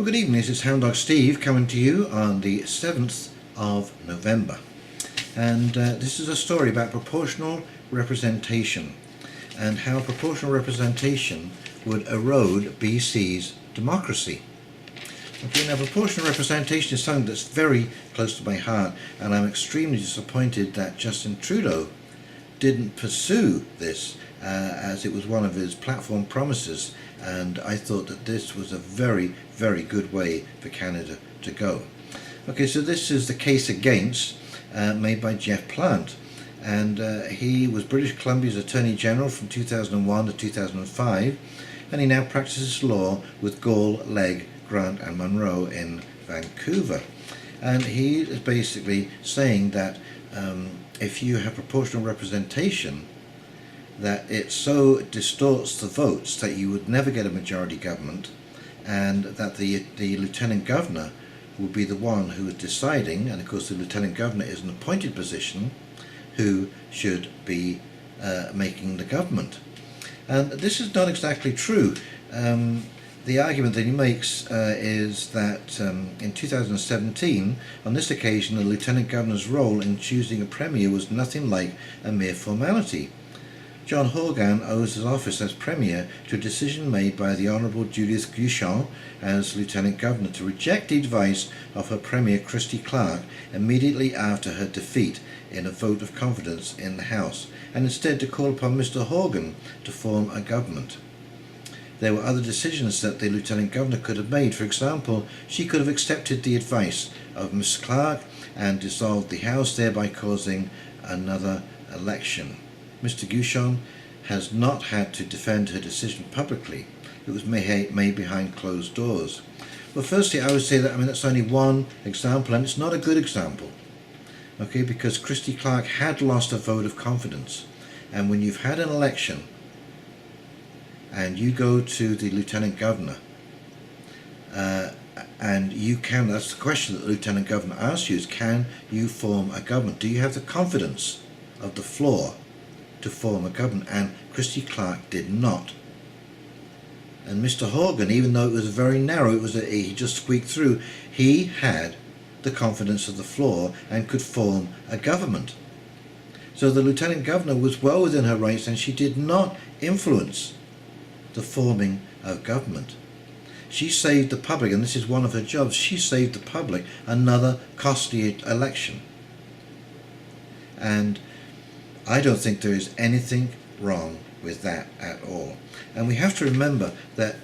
Well, good evening, this is Hound Dog Steve coming to you on the 7th of November. And this is a story about proportional representation and how proportional representation would erode BC's democracy. Okay, now proportional representation is something that's very close to my heart, and I'm extremely disappointed that Justin Trudeau didn't pursue this as it was one of his platform promises, and I thought that this was a very, very good way for Canada to go. Okay, so this is the case against made by Jeff Plant, and he was British Columbia's Attorney General from 2001 to 2005, and he now practices law with Gall, Legg, Grant and Monroe in Vancouver. And he is basically saying that if you have proportional representation, that it so distorts the votes that you would never get a majority government, and that the Lieutenant Governor would be the one who is deciding, and of course the Lieutenant Governor is an appointed position, who should be making the government. And this is not exactly true. The argument that he makes is that in 2017, on this occasion, the Lieutenant Governor's role in choosing a Premier was nothing like a mere formality. John Horgan owes his office as Premier to a decision made by the Honourable Judith Guichon as Lieutenant Governor to reject the advice of her Premier Christy Clark immediately after her defeat in a vote of confidence in the House, and instead to call upon Mr Horgan to form a government. There were other decisions that the Lieutenant Governor could have made. For example, she could have accepted the advice of Miss Clark and dissolved the House, thereby causing another election. Mr Guichon has not had to defend her decision publicly. It was made behind closed doors. Well, firstly, I would say that that's only one example, and it's not a good example. Okay, because Christy Clark had lost a vote of confidence, and when you've had an election and you go to the Lieutenant Governor and you can, that's the question that the Lieutenant Governor asks you, is can you form a government? Do you have the confidence of the floor to form a government? And Christy Clark did not. And Mr Horgan, even though it was very narrow, he just squeaked through, he had the confidence of the floor and could form a government. So the Lieutenant Governor was well within her rights, and she did not influence the forming of government. She saved the public, and this is one of her jobs, she saved the public another costly election. And I don't think there is anything wrong with that at all. And we have to remember that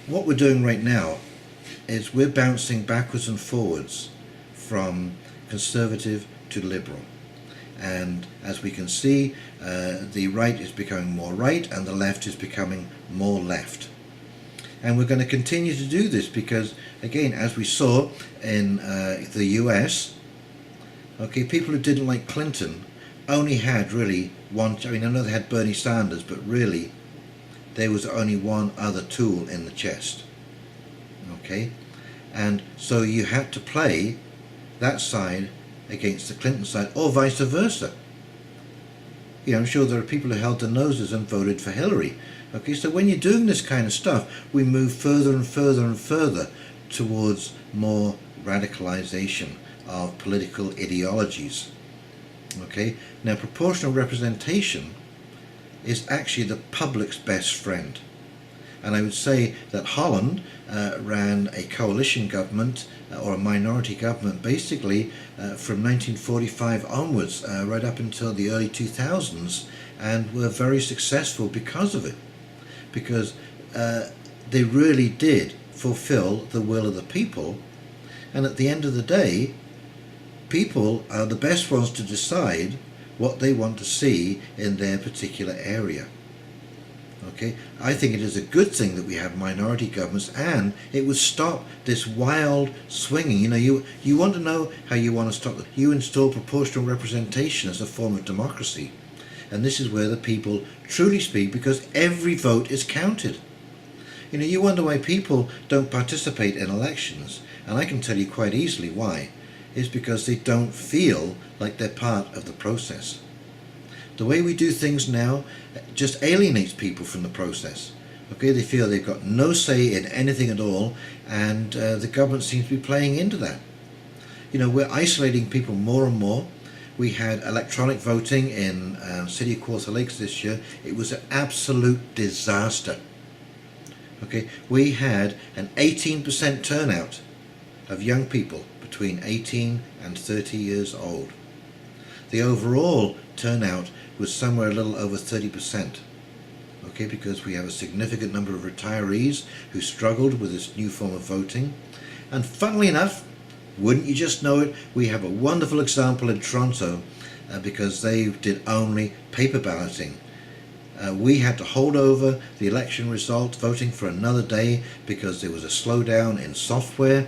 what we're doing right now is we're bouncing backwards and forwards from conservative to liberal. And as we can see, the right is becoming more right and the left is becoming more left. And we're going to continue to do this because, again, as we saw in the US, okay, people who didn't like Clinton only had really one, I know they had Bernie Sanders, but really there was only one other tool in the chest. Okay? And so you had to play that side against the Clinton side, or vice versa. I'm sure there are people who held their noses and voted for Hillary. Okay, so when you're doing this kind of stuff, we move further and further and further towards more radicalization of political ideologies. Okay, now proportional representation is actually the public's best friend. And I would say that Holland ran a coalition government or a minority government basically from 1945 onwards, right up until the early 2000s, and were very successful because of it. Because they really did fulfill the will of the people, and at the end of the day, people are the best ones to decide what they want to see in their particular area. Okay, I think it is a good thing that we have minority governments, and it would stop this wild swinging. You want to know how you want to stop it. You install proportional representation as a form of democracy, and this is where the people truly speak, because every vote is counted. You wonder why people don't participate in elections, and I can tell you quite easily why. It's because they don't feel like they're part of the process. The way we do things now just alienates people from the process. Okay, they feel they've got no say in anything at all, and the government seems to be playing into that. You know, we're isolating people more and more. We had electronic voting in City of Quarter Lakes this year. It was an absolute disaster. Okay, we had an 18% turnout of young people between 18 and 30 years old. The overall turnout was somewhere a little over 30%. Okay, because we have a significant number of retirees who struggled with this new form of voting. And funnily enough, wouldn't you just know it, we have a wonderful example in Toronto because they did only paper balloting. We had to hold over the election result, voting for another day, because there was a slowdown in software.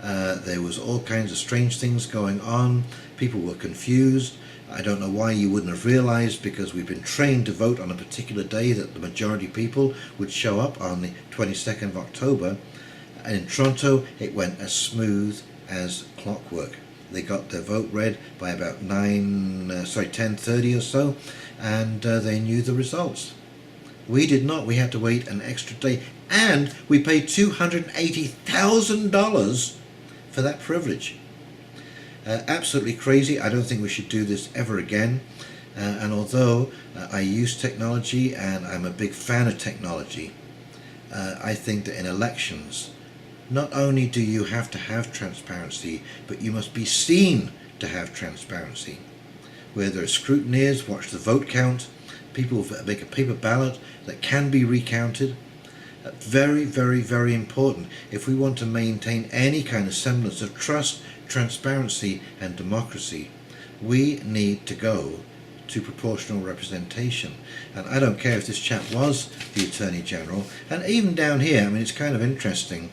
There was all kinds of strange things going on. People were confused. I don't know why you wouldn't have realized, because we've been trained to vote on a particular day that the majority of people would show up on the 22nd of October. And in Toronto, it went as smooth as clockwork. They got their vote read by about 10:30 or so, and they knew the results. We did not. We had to wait an extra day, and we paid $280,000 for that privilege. Absolutely crazy. I don't think we should do this ever again. And although I use technology and I'm a big fan of technology, I think that in elections, not only do you have to have transparency, but you must be seen to have transparency. Where there are scrutineers, watch the vote count, people make a paper ballot that can be recounted. Very, very, very important if we want to maintain any kind of semblance of trust, transparency and democracy. We need to go to proportional representation. And I don't care if this chap was the Attorney General, and even down here, I mean, it's kind of interesting.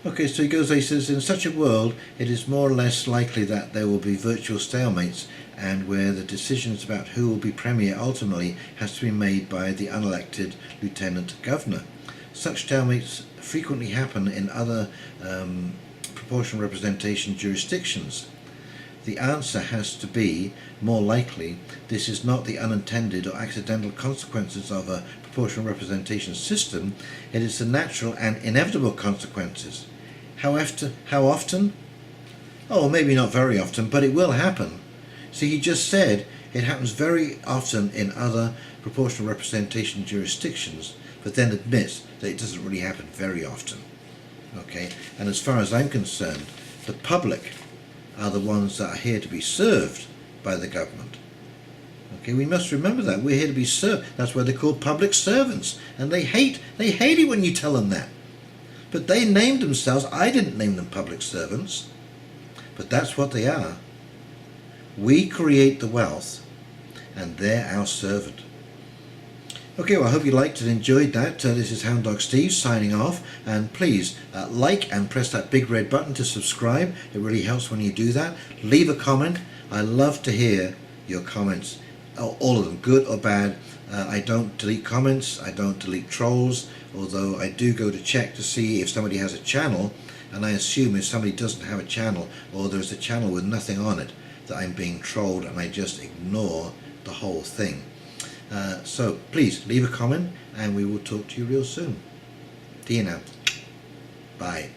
Okay, so he says, in such a world, it is more or less likely that there will be virtual stalemates, and where the decisions about who will be Premier ultimately has to be made by the unelected Lieutenant Governor. Such stalemates frequently happen in other proportional representation jurisdictions. The answer has to be, more likely, this is not the unintended or accidental consequences of a proportional representation system, it is the natural and inevitable consequences. How often? Oh, maybe not very often, but it will happen. See, he just said it happens very often in other proportional representation jurisdictions, but then admits that it doesn't really happen very often. Okay, and as far as I'm concerned, the public are the ones that are here to be served by the government. Okay, we must remember that. We're here to be served. That's why they're called public servants. And they hate it when you tell them that. But they named themselves. I didn't name them public servants. But that's what they are. We create the wealth, and they're our servant. Okay, well, I hope you liked and enjoyed that. This is Hound Dog Steve signing off, and please like and press that big red button to subscribe. It really helps when you do that. Leave a comment. I love to hear your comments, all of them, good or bad. I don't delete comments, I don't delete trolls, although I do go to check to see if somebody has a channel, and I assume if somebody doesn't have a channel, or there's a channel with nothing on it, that I'm being trolled, and I just ignore the whole thing. So please leave a comment, and we will talk to you real soon. See you now. Bye.